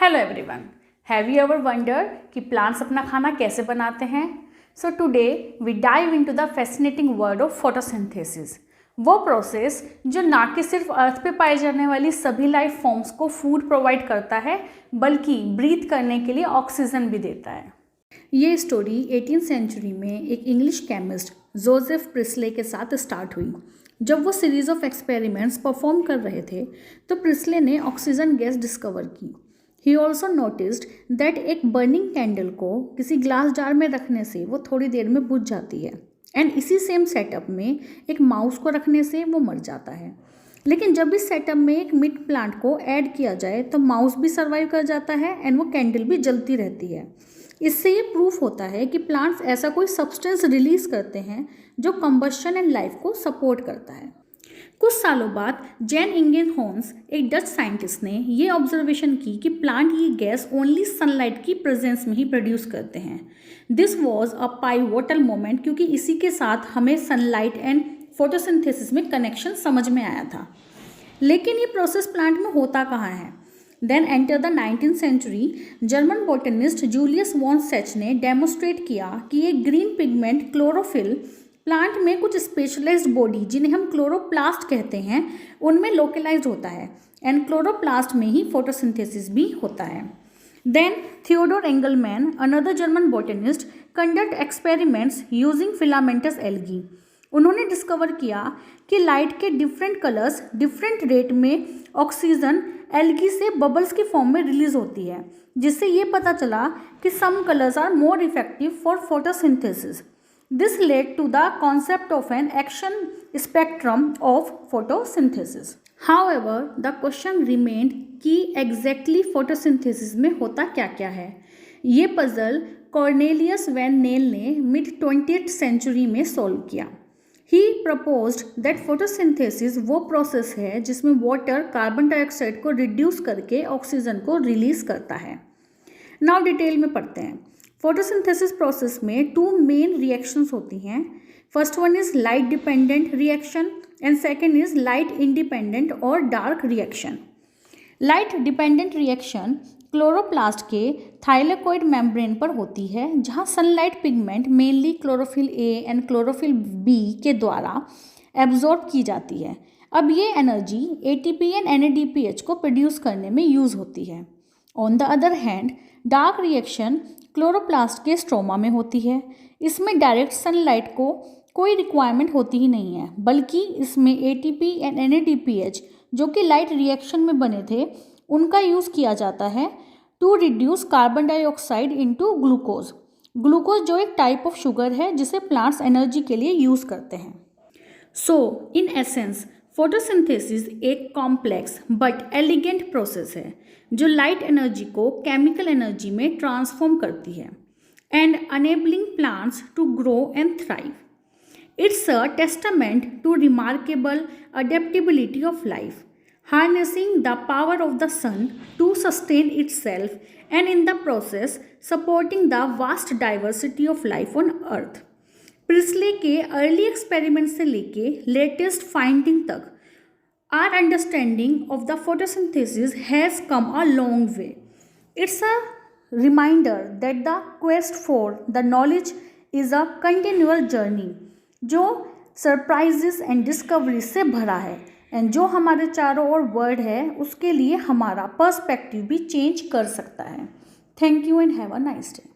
Hello everyone, have you ever wondered कि plants अपना खाना कैसे बनाते हैं? So today we dive into the fascinating world of photosynthesis, वो प्रोसेस जो ना कि सिर्फ अर्थ पे पाई जाने वाली सभी लाइफ फॉर्म्स को फूड प्रोवाइड करता है बल्कि ब्रीथ करने के लिए ऑक्सीजन भी देता है। ये स्टोरी 18th सेंचुरी में एक इंग्लिश केमिस्ट जोसेफ प्रिस्ले के साथ स्टार्ट हुई। जब वो सीरीज ऑफ एक्सपेरिमेंट्स परफॉर्म कर रहे थे तो प्रिस्ले ने ऑक्सीजन गैस डिस्कवर की। ही ऑल्सो नोटिस्ड दैट एक बर्निंग कैंडल को किसी ग्लास जार में रखने से वो थोड़ी देर में बुझ जाती है एंड इसी सेम सेटअप में एक माउस को रखने से वो मर जाता है। लेकिन जब इस सेटअप में एक मीट प्लांट को ऐड किया जाए तो माउस भी सर्वाइव कर जाता है एंड वो कैंडल भी जलती रहती है। इससे ये प्रूफ होता है कि प्लांट्स ऐसा कोई सब्सटेंस रिलीज करते हैं जो कंबशन एंड लाइफ को सपोर्ट करता है। कुछ सालों बाद जैन इंगेनहोर्न्स, एक डच साइंटिस्ट ने ये ऑब्जर्वेशन की कि प्लांट ये गैस ओनली सनलाइट की प्रेजेंस में ही प्रोड्यूस करते हैं। This was a pivotal moment, क्योंकि इसी के साथ हमें सनलाइट एंड फोटोसिंथेसिस में कनेक्शन समझ में आया था। लेकिन ये प्रोसेस प्लांट में होता कहाँ है? Then enter the 19th century, German botanist Julius von Sachs ने डेमोस्ट्रेट किया कि एक ग्रीन पिगमेंट क्लोरोफिल प्लांट में कुछ स्पेशलाइज्ड बॉडी, जिन्हें हम क्लोरोप्लास्ट कहते हैं, उनमें लोकलाइज्ड होता है एंड क्लोरोप्लास्ट में ही फोटोसिंथेसिस भी होता है। Then Theodor Engelmann, another German botanist, conduct experiments using filamentous algae. उन्होंने डिस्कवर किया कि लाइट के डिफरेंट कलर्स डिफरेंट रेट में ऑक्सीजन एल्गी से बबल्स की फॉर्म में रिलीज होती है, जिससे ये पता चला कि some colours are more effective for photosynthesis. This led to the concept of an action spectrum of photosynthesis. However, the question remained कि exactly photosynthesis में होता क्या क्या है। ये पजल कॉर्नेलियस वैन नेल ने mid-20th सेंचुरी में सॉल्व किया। He proposed that photosynthesis वो प्रोसेस है जिसमें वाटर कार्बन डाइऑक्साइड को रिड्यूस करके ऑक्सीजन को रिलीज करता है। नाउ डिटेल में पढ़ते हैं। फोटोसिंथेसिस प्रोसेस में टू मेन रिएक्शंस होती हैं। First one is light dependent reaction and second is light independent or dark reaction. Light dependent reaction chloroplast के थाइलेकोइड मेम्ब्रेन पर होती है, जहां sunlight pigment mainly chlorophyll A and chlorophyll B के द्वारा absorb की जाती है। अब ये एनर्जी एटीपी एंड एनएडीपीएच को प्रोड्यूस करने में यूज होती है। On the other hand, dark reaction chloroplast के स्ट्रोमा में होती है। इसमें डायरेक्ट सनलाइट को कोई रिक्वायरमेंट होती ही नहीं है, बल्कि इसमें एटीपी एंड एनएडीपीएच जो कि लाइट रिएक्शन में बने थे, उनका यूज़ किया जाता है to reduce carbon dioxide into glucose. Glucose जो एक टाइप ऑफ शुगर है जिसे प्लांट्स एनर्जी के लिए यूज़ करते हैं। सो इन एसेंस फोटोसिंथेसिस एक कॉम्प्लेक्स बट एलिगेंट प्रोसेस है जो लाइट एनर्जी को केमिकल एनर्जी में ट्रांसफॉर्म करती है and enabling plants to grow and thrive. It's a testament to remarkable adaptability of life, harnessing the power of the sun to sustain itself and in the process supporting the vast diversity of life on earth. Presley के early experiment से लेके latest finding तक our understanding of the photosynthesis has come a long way. It's a reminder that the quest for the knowledge is a continual journey जो surprises and discovery से भरा है and जो हमारे चारों ओर वर्ल्ड है उसके लिए हमारा पर्सपेक्टिव भी चेंज कर सकता है। Thank you and have a nice day.